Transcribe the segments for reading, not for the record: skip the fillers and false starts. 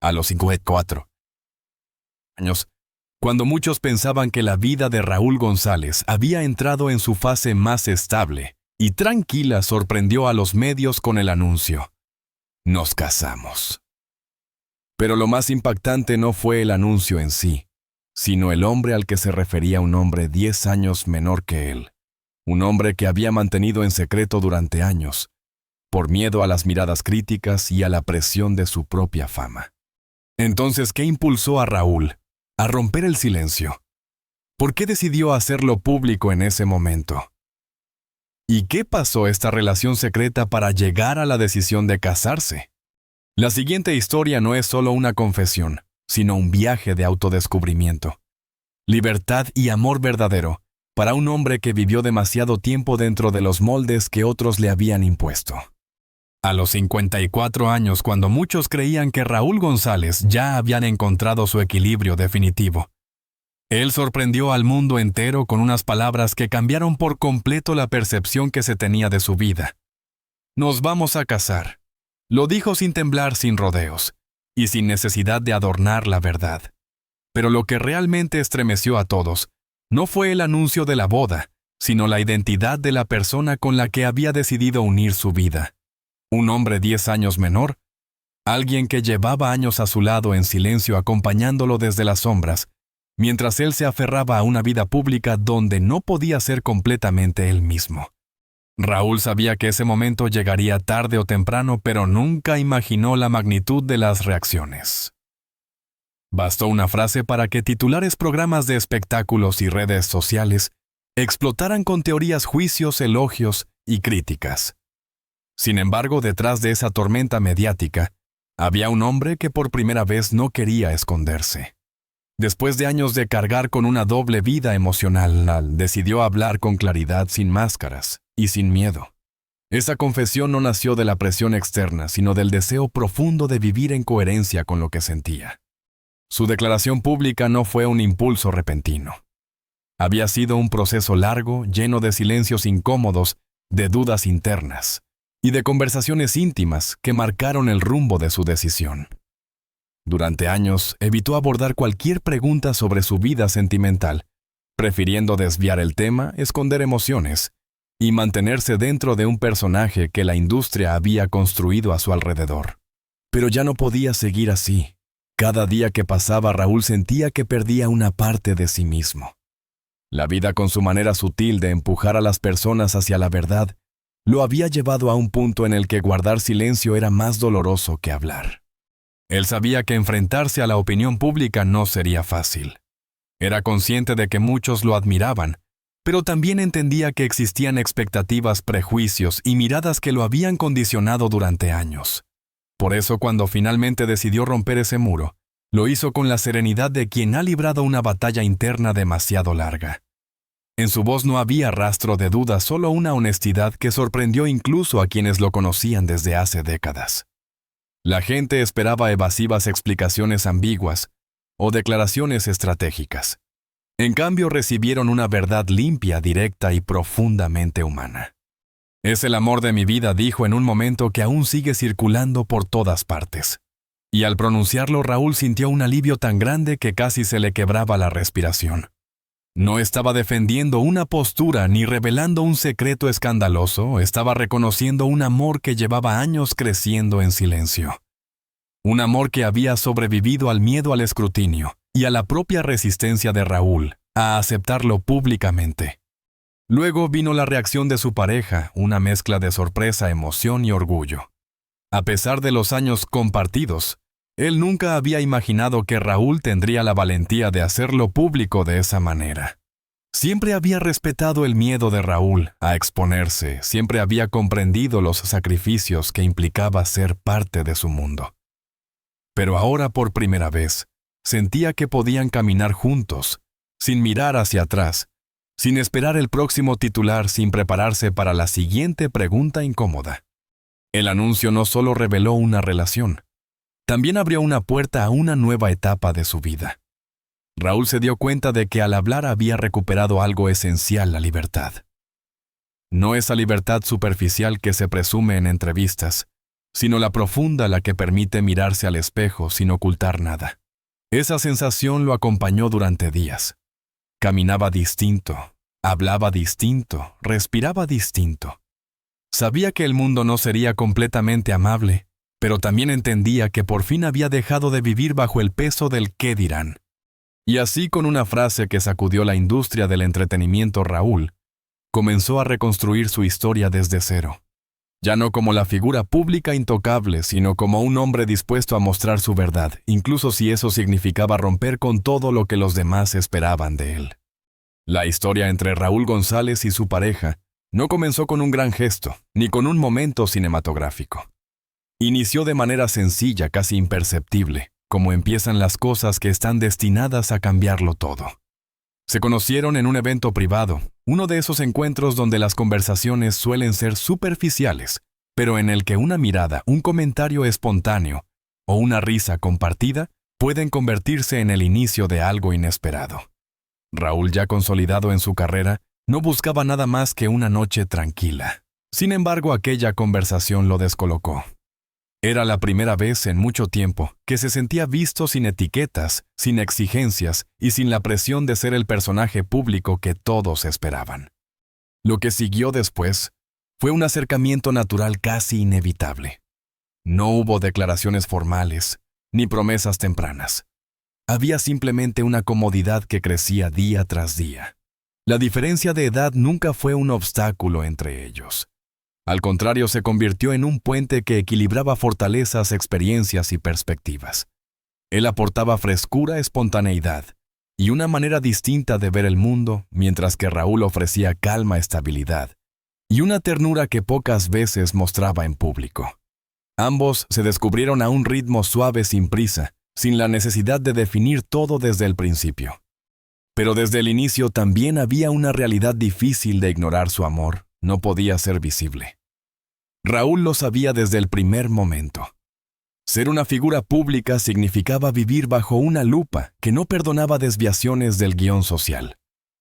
A los 54 años, cuando muchos pensaban que la vida de Raúl González había entrado en su fase más estable y tranquila, sorprendió a los medios con el anuncio: nos casamos. Pero lo más impactante no fue el anuncio en sí, sino el hombre al que se refería, un hombre 10 años menor que él, un hombre que había mantenido en secreto durante años, por miedo a las miradas críticas y a la presión de su propia fama. Entonces, ¿qué impulsó a Raúl a romper el silencio? ¿Por qué decidió hacerlo público en ese momento? ¿Y qué pasó esta relación secreta para llegar a la decisión de casarse? La siguiente historia no es solo una confesión, sino un viaje de autodescubrimiento. Libertad y amor verdadero para un hombre que vivió demasiado tiempo dentro de los moldes que otros le habían impuesto. A los 54 años, cuando muchos creían que Raúl González ya habían encontrado su equilibrio definitivo, él sorprendió al mundo entero con unas palabras que cambiaron por completo la percepción que se tenía de su vida. Nos vamos a casar. Lo dijo sin temblar, sin rodeos, y sin necesidad de adornar la verdad. Pero lo que realmente estremeció a todos no fue el anuncio de la boda, sino la identidad de la persona con la que había decidido unir su vida. Un hombre 10 años menor, alguien que llevaba años a su lado en silencio acompañándolo desde las sombras, mientras él se aferraba a una vida pública donde no podía ser completamente él mismo. Raúl sabía que ese momento llegaría tarde o temprano, pero nunca imaginó la magnitud de las reacciones. Bastó una frase para que titulares, programas de espectáculos y redes sociales explotaran con teorías, juicios, elogios y críticas. Sin embargo, detrás de esa tormenta mediática, había un hombre que por primera vez no quería esconderse. Después de años de cargar con una doble vida emocional, decidió hablar con claridad, sin máscaras y sin miedo. Esa confesión no nació de la presión externa, sino del deseo profundo de vivir en coherencia con lo que sentía. Su declaración pública no fue un impulso repentino. Había sido un proceso largo, lleno de silencios incómodos, de dudas internas y de conversaciones íntimas que marcaron el rumbo de su decisión. Durante años, evitó abordar cualquier pregunta sobre su vida sentimental, prefiriendo desviar el tema, esconder emociones y mantenerse dentro de un personaje que la industria había construido a su alrededor. Pero ya no podía seguir así. Cada día que pasaba, Raúl sentía que perdía una parte de sí mismo. La vida, con su manera sutil de empujar a las personas hacia la verdad, lo había llevado a un punto en el que guardar silencio era más doloroso que hablar. Él sabía que enfrentarse a la opinión pública no sería fácil. Era consciente de que muchos lo admiraban, pero también entendía que existían expectativas, prejuicios y miradas que lo habían condicionado durante años. Por eso, cuando finalmente decidió romper ese muro, lo hizo con la serenidad de quien ha librado una batalla interna demasiado larga. En su voz no había rastro de duda, solo una honestidad que sorprendió incluso a quienes lo conocían desde hace décadas. La gente esperaba evasivas explicaciones ambiguas o declaraciones estratégicas. En cambio, recibieron una verdad limpia, directa y profundamente humana. Es el amor de mi vida, dijo en un momento que aún sigue circulando por todas partes. Y al pronunciarlo, Raúl sintió un alivio tan grande que casi se le quebraba la respiración. No estaba defendiendo una postura ni revelando un secreto escandaloso, estaba reconociendo un amor que llevaba años creciendo en silencio. Un amor que había sobrevivido al miedo al escrutinio y a la propia resistencia de Raúl a aceptarlo públicamente. Luego vino la reacción de su pareja, una mezcla de sorpresa, emoción y orgullo. A pesar de los años compartidos, él nunca había imaginado que Raúl tendría la valentía de hacerlo público de esa manera. Siempre había respetado el miedo de Raúl a exponerse, siempre había comprendido los sacrificios que implicaba ser parte de su mundo. Pero ahora, por primera vez, sentía que podían caminar juntos, sin mirar hacia atrás, sin esperar el próximo titular, sin prepararse para la siguiente pregunta incómoda. El anuncio no solo reveló una relación, también abrió una puerta a una nueva etapa de su vida. Raúl se dio cuenta de que al hablar había recuperado algo esencial: la libertad. No esa libertad superficial que se presume en entrevistas, sino la profunda, la que permite mirarse al espejo sin ocultar nada. Esa sensación lo acompañó durante días. Caminaba distinto, hablaba distinto, respiraba distinto. Sabía que el mundo no sería completamente amable, pero también entendía que por fin había dejado de vivir bajo el peso del qué dirán. Y así, con una frase que sacudió la industria del entretenimiento, Raúl comenzó a reconstruir su historia desde cero. Ya no como la figura pública intocable, sino como un hombre dispuesto a mostrar su verdad, incluso si eso significaba romper con todo lo que los demás esperaban de él. La historia entre Raúl González y su pareja no comenzó con un gran gesto, ni con un momento cinematográfico. Inició de manera sencilla, casi imperceptible, como empiezan las cosas que están destinadas a cambiarlo todo. Se conocieron en un evento privado, uno de esos encuentros donde las conversaciones suelen ser superficiales, pero en el que una mirada, un comentario espontáneo o una risa compartida pueden convertirse en el inicio de algo inesperado. Raúl, ya consolidado en su carrera, no buscaba nada más que una noche tranquila. Sin embargo, aquella conversación lo descolocó. Era la primera vez en mucho tiempo que se sentía visto sin etiquetas, sin exigencias y sin la presión de ser el personaje público que todos esperaban. Lo que siguió después fue un acercamiento natural casi inevitable. No hubo declaraciones formales, ni promesas tempranas. Había simplemente una comodidad que crecía día tras día. La diferencia de edad nunca fue un obstáculo entre ellos. Al contrario, se convirtió en un puente que equilibraba fortalezas, experiencias y perspectivas. Él aportaba frescura, espontaneidad y una manera distinta de ver el mundo, mientras que Raúl ofrecía calma, estabilidad y una ternura que pocas veces mostraba en público. Ambos se descubrieron a un ritmo suave, sin prisa, sin la necesidad de definir todo desde el principio. Pero desde el inicio también había una realidad difícil de ignorar: su amor no podía ser visible. Raúl lo sabía desde el primer momento. Ser una figura pública significaba vivir bajo una lupa que no perdonaba desviaciones del guión social.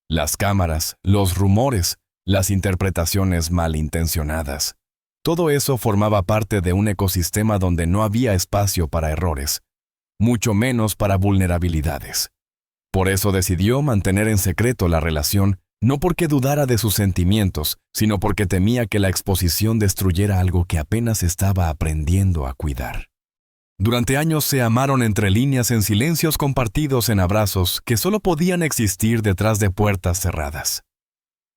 Las cámaras, los rumores, las interpretaciones malintencionadas. Todo eso formaba parte de un ecosistema donde no había espacio para errores, mucho menos para vulnerabilidades. Por eso decidió mantener en secreto la relación, no porque dudara de sus sentimientos, sino porque temía que la exposición destruyera algo que apenas estaba aprendiendo a cuidar. Durante años se amaron entre líneas, en silencios compartidos, en abrazos que solo podían existir detrás de puertas cerradas.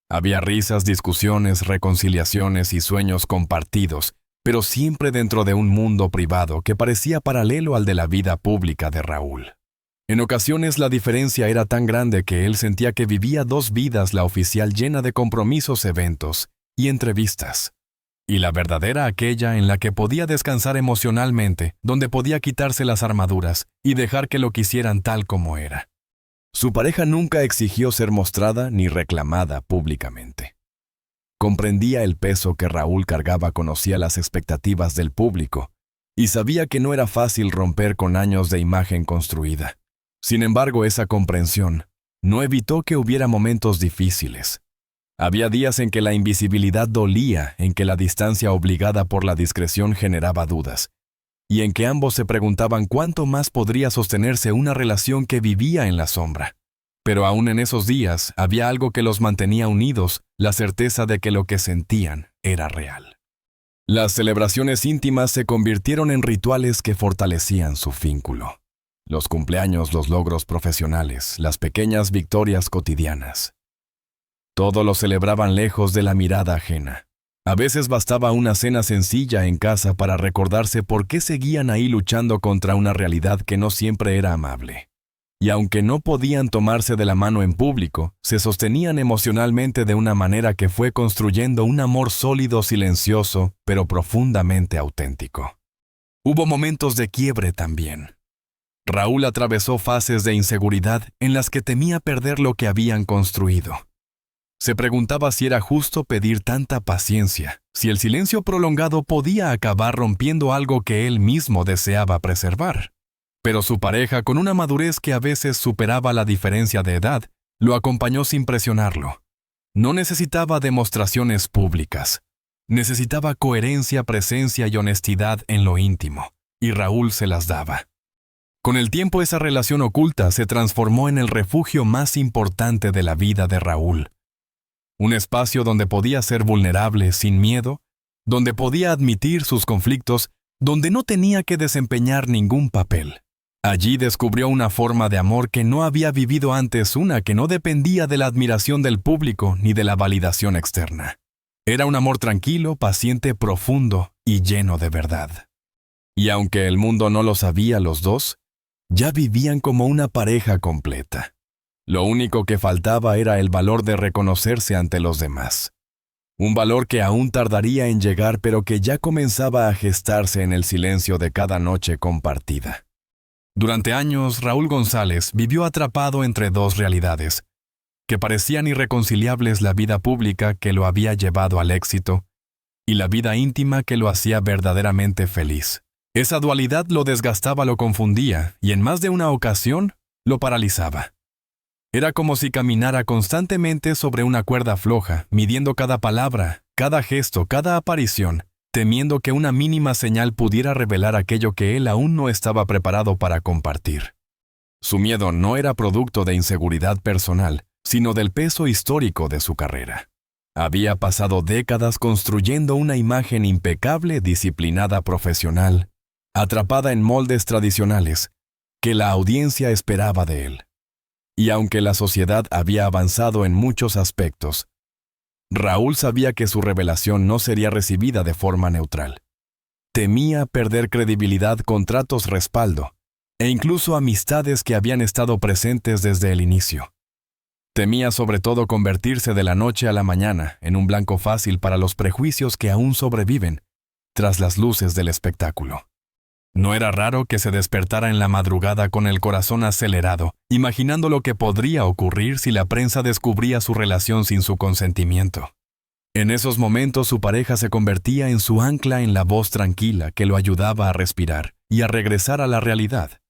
Había risas, discusiones, reconciliaciones y sueños compartidos, pero siempre dentro de un mundo privado que parecía paralelo al de la vida pública de Raúl. En ocasiones la diferencia era tan grande que él sentía que vivía dos vidas: la oficial, llena de compromisos, eventos y entrevistas, y la verdadera, aquella en la que podía descansar emocionalmente, donde podía quitarse las armaduras y dejar que lo quisieran tal como era. Su pareja nunca exigió ser mostrada ni reclamada públicamente. Comprendía el peso que Raúl cargaba, conocía las expectativas del público y sabía que no era fácil romper con años de imagen construida. Sin embargo, esa comprensión no evitó que hubiera momentos difíciles. Había días en que la invisibilidad dolía, en que la distancia obligada por la discreción generaba dudas, y en que ambos se preguntaban cuánto más podría sostenerse una relación que vivía en la sombra. Pero aún en esos días había algo que los mantenía unidos: la certeza de que lo que sentían era real. Las celebraciones íntimas se convirtieron en rituales que fortalecían su vínculo. Los cumpleaños, los logros profesionales, las pequeñas victorias cotidianas. Todo lo celebraban lejos de la mirada ajena. A veces bastaba una cena sencilla en casa para recordarse por qué seguían ahí, luchando contra una realidad que no siempre era amable. Y aunque no podían tomarse de la mano en público, se sostenían emocionalmente de una manera que fue construyendo un amor sólido, silencioso, pero profundamente auténtico. Hubo momentos de quiebre también. Raúl atravesó fases de inseguridad en las que temía perder lo que habían construido. Se preguntaba si era justo pedir tanta paciencia, si el silencio prolongado podía acabar rompiendo algo que él mismo deseaba preservar. Pero su pareja, con una madurez que a veces superaba la diferencia de edad, lo acompañó sin presionarlo. No necesitaba demostraciones públicas. Necesitaba coherencia, presencia y honestidad en lo íntimo, y Raúl se las daba. Con el tiempo esa relación oculta se transformó en el refugio más importante de la vida de Raúl. Un espacio donde podía ser vulnerable sin miedo, donde podía admitir sus conflictos, donde no tenía que desempeñar ningún papel. Allí descubrió una forma de amor que no había vivido antes, una que no dependía de la admiración del público ni de la validación externa. Era un amor tranquilo, paciente, profundo y lleno de verdad. Y aunque el mundo no lo sabía, los dos ya vivían como una pareja completa. Lo único que faltaba era el valor de reconocerse ante los demás. Un valor que aún tardaría en llegar, pero que ya comenzaba a gestarse en el silencio de cada noche compartida. Durante años, Raúl González vivió atrapado entre dos realidades, que parecían irreconciliables: la vida pública que lo había llevado al éxito y la vida íntima que lo hacía verdaderamente feliz. Esa dualidad lo desgastaba, lo confundía y en más de una ocasión lo paralizaba. Era como si caminara constantemente sobre una cuerda floja, midiendo cada palabra, cada gesto, cada aparición, temiendo que una mínima señal pudiera revelar aquello que él aún no estaba preparado para compartir. Su miedo no era producto de inseguridad personal, sino del peso histórico de su carrera. Había pasado décadas construyendo una imagen impecable, disciplinada, profesional, atrapada en moldes tradicionales, que la audiencia esperaba de él. Y aunque la sociedad había avanzado en muchos aspectos, Raúl sabía que su revelación no sería recibida de forma neutral. Temía perder credibilidad, contratos, respaldo, e incluso amistades que habían estado presentes desde el inicio. Temía sobre todo convertirse de la noche a la mañana en un blanco fácil para los prejuicios que aún sobreviven tras las luces del espectáculo. No era raro que se despertara en la madrugada con el corazón acelerado, imaginando lo que podría ocurrir si la prensa descubría su relación sin su consentimiento. En esos momentos su pareja se convertía en su ancla, en la voz tranquila que lo ayudaba a respirar y a regresar a la realidad.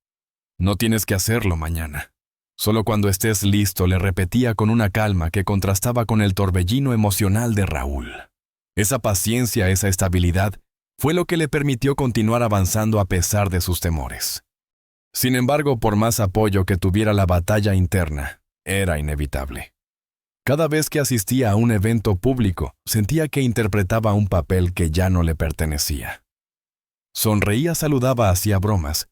No tienes que hacerlo mañana. Solo cuando estés listo, le repetía con una calma que contrastaba con el torbellino emocional de Raúl. Esa paciencia, esa estabilidad, fue lo que le permitió continuar avanzando a pesar de sus temores. Sin embargo, por más apoyo que tuviera, la batalla interna era inevitable. Cada vez que asistía a un evento público, sentía que interpretaba un papel que ya no le pertenecía. Sonreía, saludaba, hacía bromas,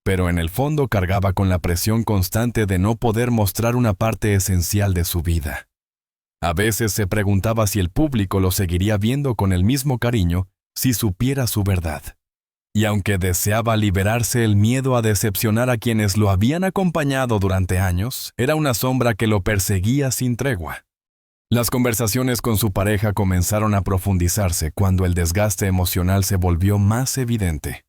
pero en el fondo cargaba con la presión constante de no poder mostrar una parte esencial de su vida. A veces se preguntaba si el público lo seguiría viendo con el mismo cariño si supiera su verdad. Y aunque deseaba liberarse, el miedo a decepcionar a quienes lo habían acompañado durante años era una sombra que lo perseguía sin tregua. Las conversaciones con su pareja comenzaron a profundizarse cuando el desgaste emocional se volvió más evidente.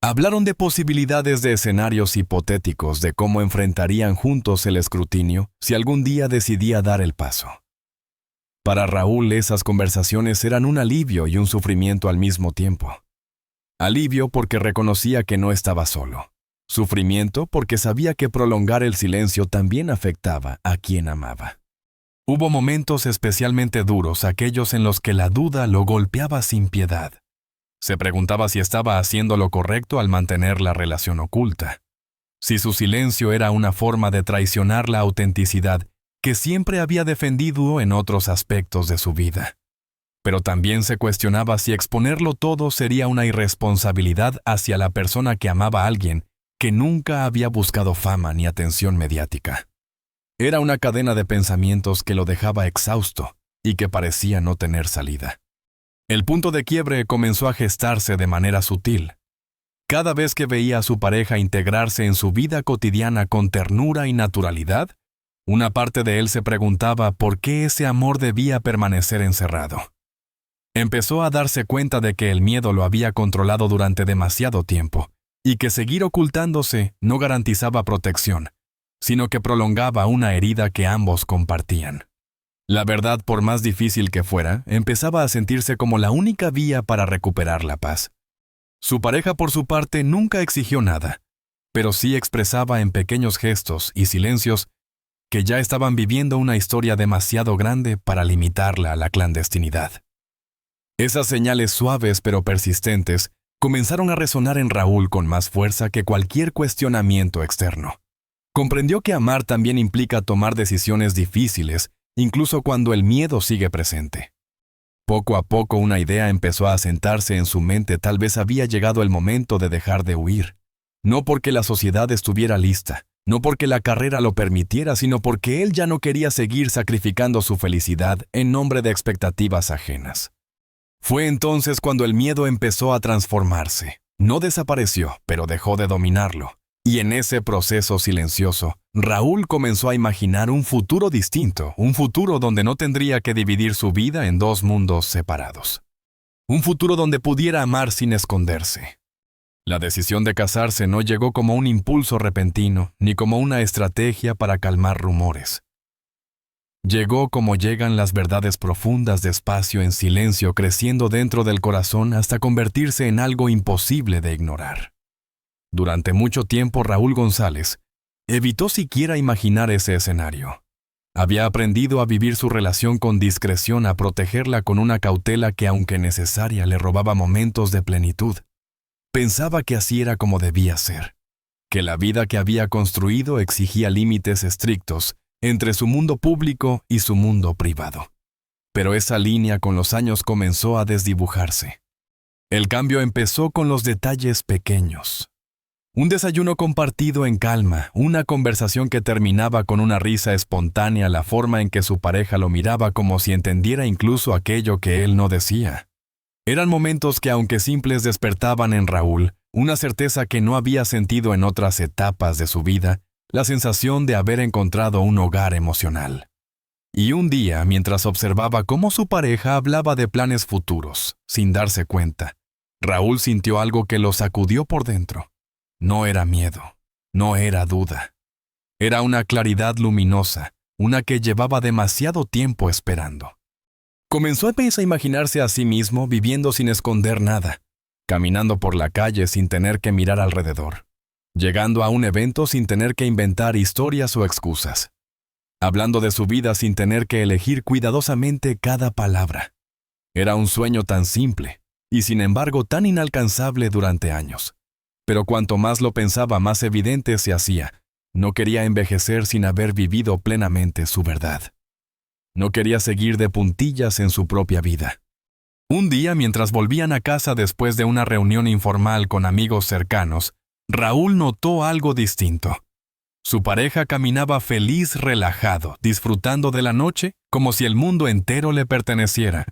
Hablaron de posibilidades, de escenarios hipotéticos, de cómo enfrentarían juntos el escrutinio si algún día decidía dar el paso. Para Raúl, esas conversaciones eran un alivio y un sufrimiento al mismo tiempo. Alivio porque reconocía que no estaba solo. Sufrimiento porque sabía que prolongar el silencio también afectaba a quien amaba. Hubo momentos especialmente duros, aquellos en los que la duda lo golpeaba sin piedad. Se preguntaba si estaba haciendo lo correcto al mantener la relación oculta. Si su silencio era una forma de traicionar la autenticidad que siempre había defendido en otros aspectos de su vida. Pero también se cuestionaba si exponerlo todo sería una irresponsabilidad hacia la persona que amaba a alguien que nunca había buscado fama ni atención mediática. Era una cadena de pensamientos que lo dejaba exhausto y que parecía no tener salida. El punto de quiebre comenzó a gestarse de manera sutil. Cada vez que veía a su pareja integrarse en su vida cotidiana con ternura y naturalidad, una parte de él se preguntaba por qué ese amor debía permanecer encerrado. Empezó a darse cuenta de que el miedo lo había controlado durante demasiado tiempo y que seguir ocultándose no garantizaba protección, sino que prolongaba una herida que ambos compartían. La verdad, por más difícil que fuera, empezaba a sentirse como la única vía para recuperar la paz. Su pareja, por su parte, nunca exigió nada, pero sí expresaba en pequeños gestos y silencios que ya estaban viviendo una historia demasiado grande para limitarla a la clandestinidad. Esas señales suaves pero persistentes comenzaron a resonar en Raúl con más fuerza que cualquier cuestionamiento externo. Comprendió que amar también implica tomar decisiones difíciles, incluso cuando el miedo sigue presente. Poco a poco una idea empezó a asentarse en su mente. Tal vez había llegado el momento de dejar de huir. No porque la sociedad estuviera lista, no porque la carrera lo permitiera, sino porque él ya no quería seguir sacrificando su felicidad en nombre de expectativas ajenas. Fue entonces cuando el miedo empezó a transformarse. No desapareció, pero dejó de dominarlo. Y en ese proceso silencioso, Raúl comenzó a imaginar un futuro distinto, un futuro donde no tendría que dividir su vida en dos mundos separados. Un futuro donde pudiera amar sin esconderse. La decisión de casarse no llegó como un impulso repentino, ni como una estrategia para calmar rumores. Llegó como llegan las verdades profundas, despacio, en silencio, creciendo dentro del corazón hasta convertirse en algo imposible de ignorar. Durante mucho tiempo Raúl González evitó siquiera imaginar ese escenario. Había aprendido a vivir su relación con discreción, a protegerla con una cautela que, aunque necesaria, le robaba momentos de plenitud. Pensaba que así era como debía ser, que la vida que había construido exigía límites estrictos entre su mundo público y su mundo privado. Pero esa línea con los años comenzó a desdibujarse. El cambio empezó con los detalles pequeños. Un desayuno compartido en calma, una conversación que terminaba con una risa espontánea, la forma en que su pareja lo miraba como si entendiera incluso aquello que él no decía. Eran momentos que, aunque simples, despertaban en Raúl una certeza que no había sentido en otras etapas de su vida, la sensación de haber encontrado un hogar emocional. Y un día, mientras observaba cómo su pareja hablaba de planes futuros, sin darse cuenta, Raúl sintió algo que lo sacudió por dentro. No era miedo, no era duda. Era una claridad luminosa, una que llevaba demasiado tiempo esperando. Comenzó a imaginarse a sí mismo viviendo sin esconder nada, caminando por la calle sin tener que mirar alrededor, llegando a un evento sin tener que inventar historias o excusas, hablando de su vida sin tener que elegir cuidadosamente cada palabra. Era un sueño tan simple y sin embargo tan inalcanzable durante años. Pero cuanto más lo pensaba, más evidente se hacía. No quería envejecer sin haber vivido plenamente su verdad. No quería seguir de puntillas en su propia vida. Un día, mientras volvían a casa después de una reunión informal con amigos cercanos, Raúl notó algo distinto. Su pareja caminaba feliz, relajado, disfrutando de la noche como si el mundo entero le perteneciera.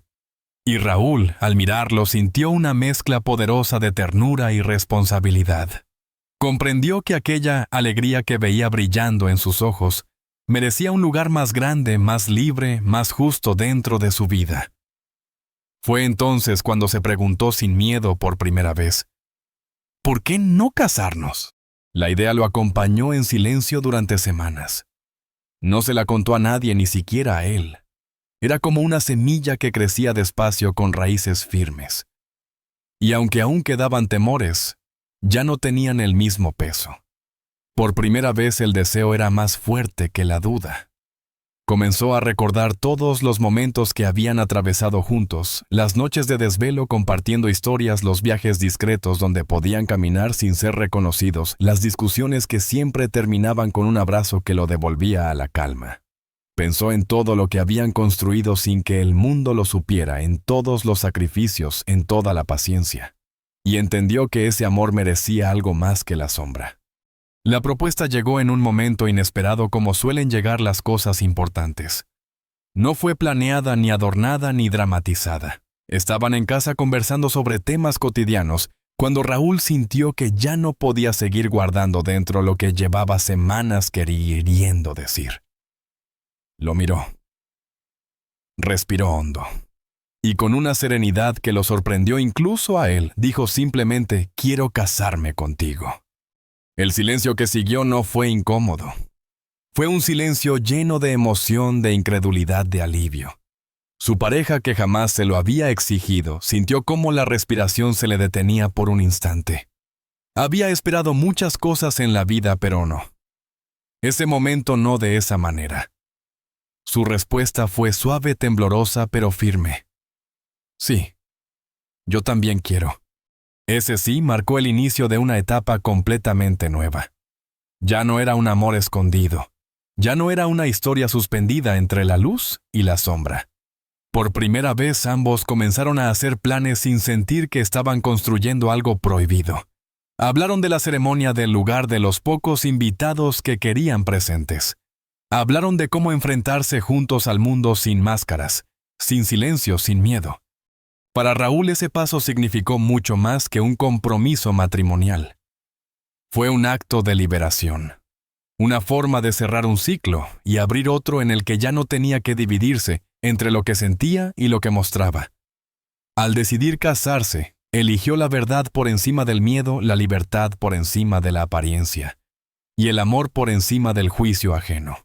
Y Raúl, al mirarlo, sintió una mezcla poderosa de ternura y responsabilidad. Comprendió que aquella alegría que veía brillando en sus ojos merecía un lugar más grande, más libre, más justo dentro de su vida. Fue entonces cuando se preguntó sin miedo por primera vez, ¿por qué no casarnos? La idea lo acompañó en silencio durante semanas. No se la contó a nadie, ni siquiera a él. Era como una semilla que crecía despacio con raíces firmes. Y aunque aún quedaban temores, ya no tenían el mismo peso. Por primera vez el deseo era más fuerte que la duda. Comenzó a recordar todos los momentos que habían atravesado juntos, las noches de desvelo compartiendo historias, los viajes discretos donde podían caminar sin ser reconocidos, las discusiones que siempre terminaban con un abrazo que lo devolvía a la calma. Pensó en todo lo que habían construido sin que el mundo lo supiera, en todos los sacrificios, en toda la paciencia. Y entendió que ese amor merecía algo más que la sombra. La propuesta llegó en un momento inesperado, como suelen llegar las cosas importantes. No fue planeada, ni adornada, ni dramatizada. Estaban en casa conversando sobre temas cotidianos, cuando Raúl sintió que ya no podía seguir guardando dentro lo que llevaba semanas queriendo decir. Lo miró. Respiró hondo. Y con una serenidad que lo sorprendió incluso a él, dijo simplemente, «Quiero casarme contigo». El silencio que siguió no fue incómodo. Fue un silencio lleno de emoción, de incredulidad, de alivio. Su pareja, que jamás se lo había exigido, sintió cómo la respiración se le detenía por un instante. Había esperado muchas cosas en la vida, pero no. Ese momento no de esa manera. Su respuesta fue suave, temblorosa, pero firme. Sí, Yo también quiero. Ese sí marcó el inicio de una etapa completamente nueva. Ya no era un amor escondido. Ya no era una historia suspendida entre la luz y la sombra. Por primera vez ambos comenzaron a hacer planes sin sentir que estaban construyendo algo prohibido. Hablaron de la ceremonia del lugar de los pocos invitados que querían presentes. Hablaron de cómo enfrentarse juntos al mundo sin máscaras, sin silencio, sin miedo. Para Raúl ese paso significó mucho más que un compromiso matrimonial. Fue un acto de liberación. Una forma de cerrar un ciclo y abrir otro en el que ya no tenía que dividirse entre lo que sentía y lo que mostraba. Al decidir casarse, eligió la verdad por encima del miedo, la libertad por encima de la apariencia, y el amor por encima del juicio ajeno.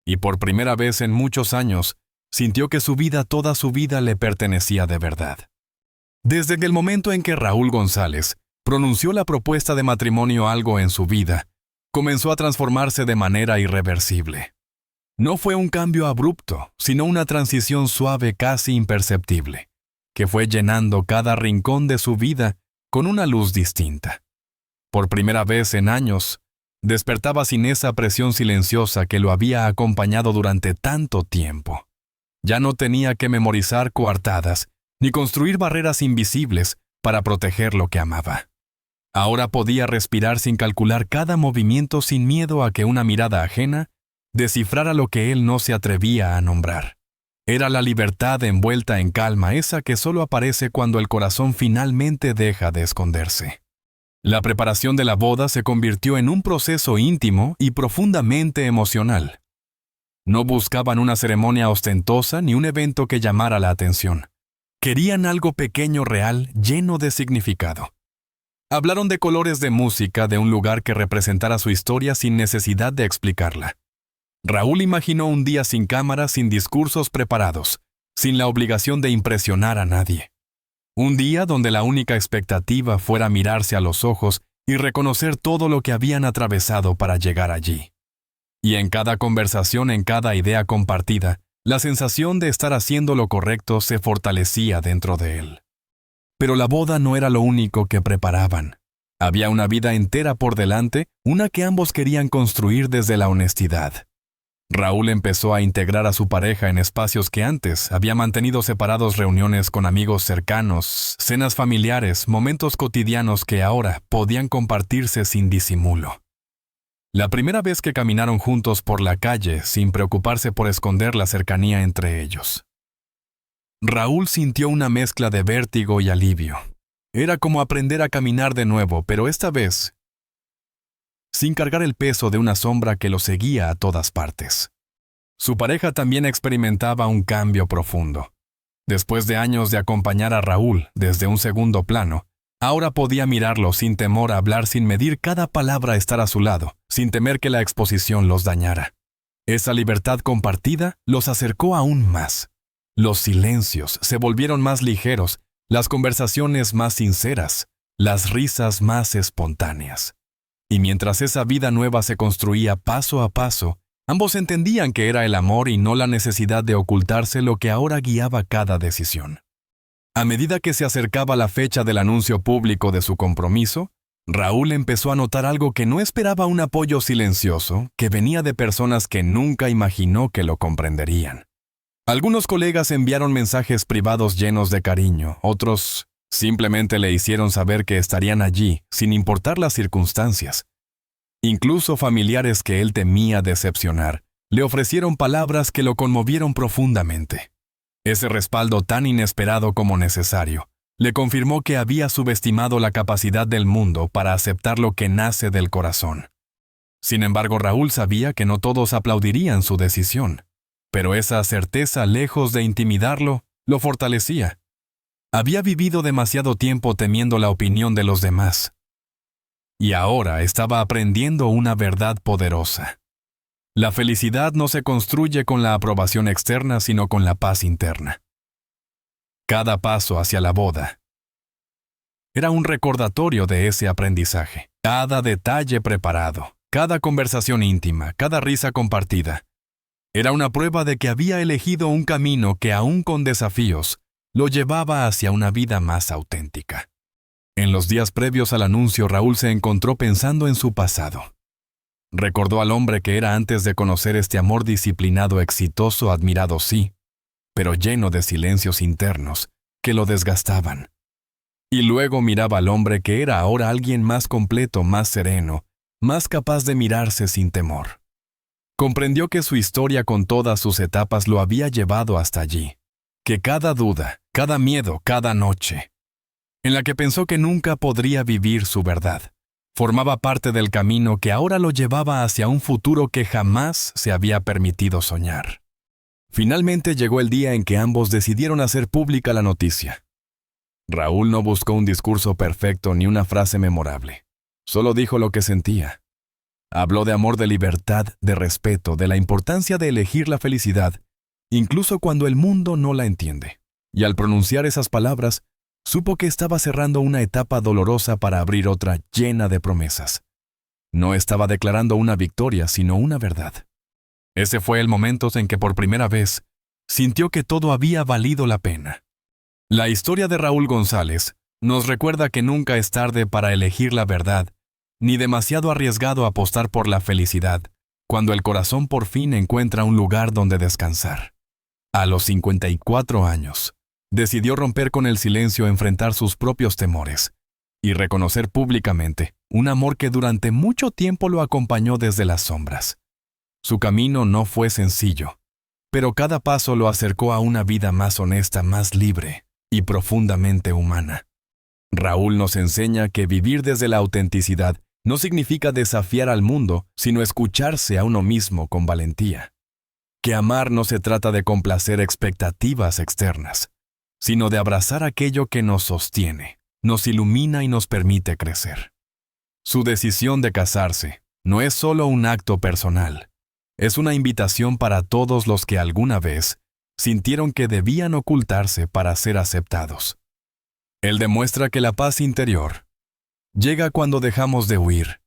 Y por primera vez en muchos años, sintió que su vida, toda su vida, le pertenecía de verdad. Desde el momento en que Raúl González pronunció la propuesta de matrimonio, algo en su vida comenzó a transformarse de manera irreversible. No fue un cambio abrupto, sino una transición suave, casi imperceptible, que fue llenando cada rincón de su vida con una luz distinta. Por primera vez en años, despertaba sin esa presión silenciosa que lo había acompañado durante tanto tiempo. Ya no tenía que memorizar coartadas, ni construir barreras invisibles para proteger lo que amaba. Ahora podía respirar sin calcular cada movimiento, sin miedo a que una mirada ajena descifrara lo que él no se atrevía a nombrar. Era la libertad envuelta en calma, esa que solo aparece cuando el corazón finalmente deja de esconderse. La preparación de la boda se convirtió en un proceso íntimo y profundamente emocional. No buscaban una ceremonia ostentosa ni un evento que llamara la atención. Querían algo pequeño, real, lleno de significado. Hablaron de colores, de música, de un lugar que representara su historia sin necesidad de explicarla. Raúl imaginó un día sin cámaras, sin discursos preparados, sin la obligación de impresionar a nadie. Un día donde la única expectativa fuera mirarse a los ojos y reconocer todo lo que habían atravesado para llegar allí. Y en cada conversación, en cada idea compartida, la sensación de estar haciendo lo correcto se fortalecía dentro de él. Pero la boda no era lo único que preparaban. Había una vida entera por delante, una que ambos querían construir desde la honestidad. Raúl empezó a integrar a su pareja en espacios que antes había mantenido separados: reuniones con amigos cercanos, cenas familiares, momentos cotidianos que ahora podían compartirse sin disimulo. La primera vez que caminaron juntos por la calle, sin preocuparse por esconder la cercanía entre ellos, Raúl sintió una mezcla de vértigo y alivio. Era como aprender a caminar de nuevo, pero esta vez sin cargar el peso de una sombra que lo seguía a todas partes. Su pareja también experimentaba un cambio profundo. Después de años de acompañar a Raúl desde un segundo plano, ahora podía mirarlo sin temor a hablar, sin medir cada palabra, a estar a su lado, sin temer que la exposición los dañara. Esa libertad compartida los acercó aún más. Los silencios se volvieron más ligeros, las conversaciones más sinceras, las risas más espontáneas. Y mientras esa vida nueva se construía paso a paso, ambos entendían que era el amor y no la necesidad de ocultarse lo que ahora guiaba cada decisión. A medida que se acercaba la fecha del anuncio público de su compromiso, Raúl empezó a notar algo que no esperaba: un apoyo silencioso que venía de personas que nunca imaginó que lo comprenderían. Algunos colegas enviaron mensajes privados llenos de cariño, otros simplemente le hicieron saber que estarían allí, sin importar las circunstancias. Incluso familiares que él temía decepcionar, le ofrecieron palabras que lo conmovieron profundamente. Ese respaldo, tan inesperado como necesario, le confirmó que había subestimado la capacidad del mundo para aceptar lo que nace del corazón. Sin embargo, Raúl sabía que no todos aplaudirían su decisión. Pero esa certeza, lejos de intimidarlo, lo fortalecía. Había vivido demasiado tiempo temiendo la opinión de los demás. Y ahora estaba aprendiendo una verdad poderosa. La felicidad no se construye con la aprobación externa, sino con la paz interna. Cada paso hacia la boda era un recordatorio de ese aprendizaje. Cada detalle preparado, cada conversación íntima, cada risa compartida, era una prueba de que había elegido un camino que, aún con desafíos, lo llevaba hacia una vida más auténtica. En los días previos al anuncio, Raúl se encontró pensando en su pasado. Recordó al hombre que era antes de conocer este amor disciplinado, exitoso, admirado sí, pero lleno de silencios internos que lo desgastaban. Y luego miraba al hombre que era ahora alguien más completo, más sereno, más capaz de mirarse sin temor. Comprendió que su historia con todas sus etapas lo había llevado hasta allí, que cada duda, cada miedo, cada noche, en la que pensó que nunca podría vivir su verdad, formaba parte del camino que ahora lo llevaba hacia un futuro que jamás se había permitido soñar. Finalmente llegó el día en que ambos decidieron hacer pública la noticia. Raúl no buscó un discurso perfecto ni una frase memorable. Solo dijo lo que sentía. Habló de amor, de libertad, de respeto, de la importancia de elegir la felicidad, incluso cuando el mundo no la entiende. Y al pronunciar esas palabras, supo que estaba cerrando una etapa dolorosa para abrir otra llena de promesas. No estaba declarando una victoria, sino una verdad. Ese fue el momento en que por primera vez sintió que todo había valido la pena. La historia de Raúl González nos recuerda que nunca es tarde para elegir la verdad, ni demasiado arriesgado apostar por la felicidad, cuando el corazón por fin encuentra un lugar donde descansar. A los 54 años, decidió romper con el silencio, enfrentar sus propios temores y reconocer públicamente un amor que durante mucho tiempo lo acompañó desde las sombras. Su camino no fue sencillo, pero cada paso lo acercó a una vida más honesta, más libre y profundamente humana. Raúl nos enseña que vivir desde la autenticidad no significa desafiar al mundo, sino escucharse a uno mismo con valentía. Que amar no se trata de complacer expectativas externas, sino de abrazar aquello que nos sostiene, nos ilumina y nos permite crecer. Su decisión de casarse no es solo un acto personal, es una invitación para todos los que alguna vez sintieron que debían ocultarse para ser aceptados. Él demuestra que la paz interior llega cuando dejamos de huir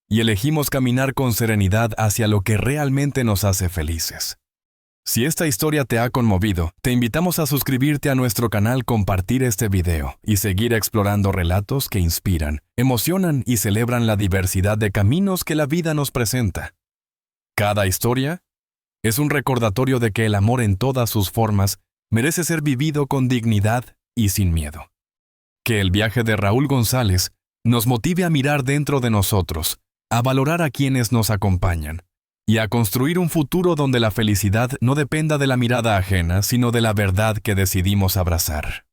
y elegimos caminar con serenidad hacia lo que realmente nos hace felices. Si esta historia te ha conmovido, te invitamos a suscribirte a nuestro canal, compartir este video y seguir explorando relatos que inspiran, emocionan y celebran la diversidad de caminos que la vida nos presenta. Cada historia es un recordatorio de que el amor en todas sus formas merece ser vivido con dignidad y sin miedo. Que el viaje de Raúl González nos motive a mirar dentro de nosotros, a valorar a quienes nos acompañan y a construir un futuro donde la felicidad no dependa de la mirada ajena, sino de la verdad que decidimos abrazar.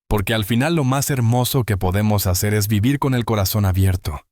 Porque al final lo más hermoso que podemos hacer es vivir con el corazón abierto,